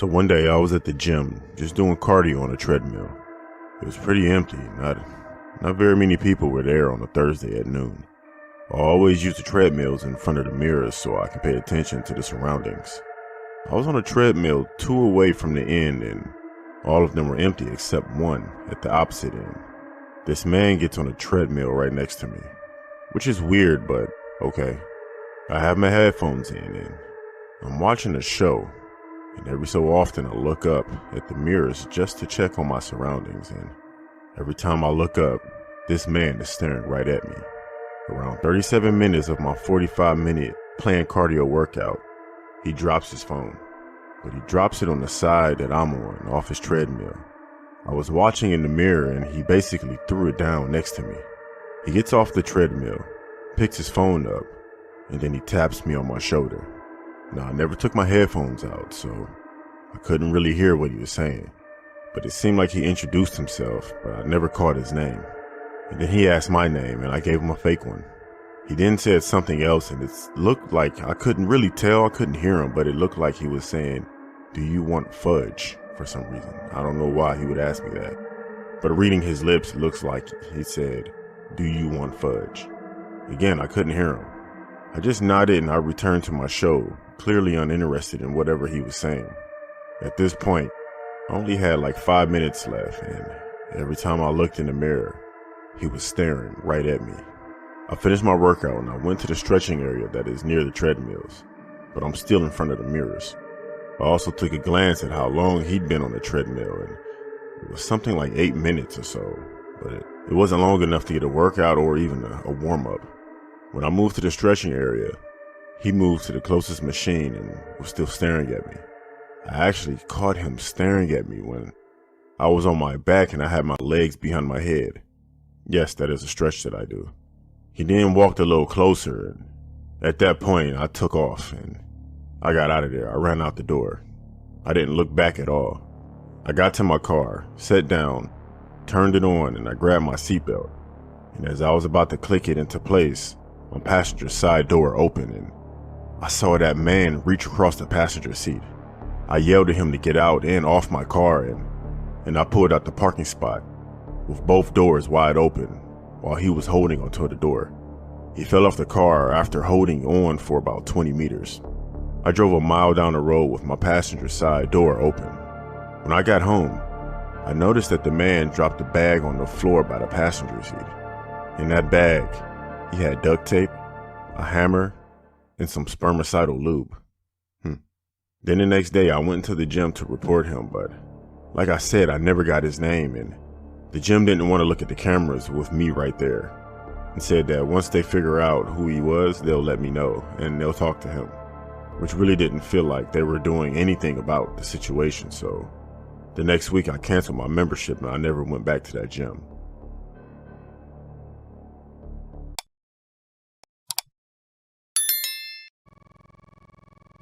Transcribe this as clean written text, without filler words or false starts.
So one day I was at the gym, just doing cardio on a treadmill. It was pretty empty, not very many people were there on a Thursday at noon. I always use the treadmills in front of the mirrors so I can pay attention to the surroundings. I was on a treadmill 2 away from the end and all of them were empty except one at the opposite end. This man gets on a treadmill right next to me, which is weird, but okay. I have my headphones in and I'm watching a show, and every so often I look up at the mirrors just to check on my surroundings, and every time I look up, this man is staring right at me. Around 37 minutes of my 45-minute planned cardio workout, he drops his phone, but he drops it on the side that I'm on, off his treadmill. I was watching in the mirror and he basically threw it down next to me. He gets off the treadmill, picks his phone up, and then he taps me on my shoulder. Now, I never took my headphones out, so I couldn't really hear what he was saying, but it seemed like he introduced himself, but I never caught his name. And then he asked my name and I gave him a fake one. He then said something else and it looked like I couldn't really tell, I couldn't hear him, but it looked like he was saying, "Do you want fudge?" for some reason. I don't know why he would ask me that, but reading his lips, it looks like he said, "Do you want fudge?" Again, I couldn't hear him. I just nodded and I returned to my show, clearly uninterested in whatever he was saying. At this point, I only had like 5 minutes left, and every time I looked in the mirror, he was staring right at me. I finished my workout and I went to the stretching area that is near the treadmills, but I'm still in front of the mirrors. I also took a glance at how long he'd been on the treadmill, and it was something like 8 minutes or so, but it wasn't long enough to get a workout or even a warm-up. When I moved to the stretching area, he moved to the closest machine and was still staring at me. I actually caught him staring at me when I was on my back and I had my legs behind my head. Yes, that is a stretch that I do. He then walked a little closer, and at that point I took off and I got out of there. I ran out the door. I didn't look back at all. I got to my car, sat down, turned it on, and I grabbed my seatbelt. And as I was about to click it into place, my passenger side door opened and I saw that man reach across the passenger seat. I yelled at him to get out and off my car, and I pulled out the parking spot with both doors wide open while he was holding onto the door. He fell off the car after holding on for about 20 meters. I drove a mile down the road with my passenger side door open. When I got home, I noticed that the man dropped a bag on the floor by the passenger seat. In that bag, he had duct tape, a hammer, and some spermicidal lube. Then the next day I went to the gym to report him, but like I said, I never got his name, and the gym didn't want to look at the cameras with me right there, and said that once they figure out who he was, they'll let me know and they'll talk to him, which really didn't feel like they were doing anything about the situation. So the next week I canceled my membership and I never went back to that gym.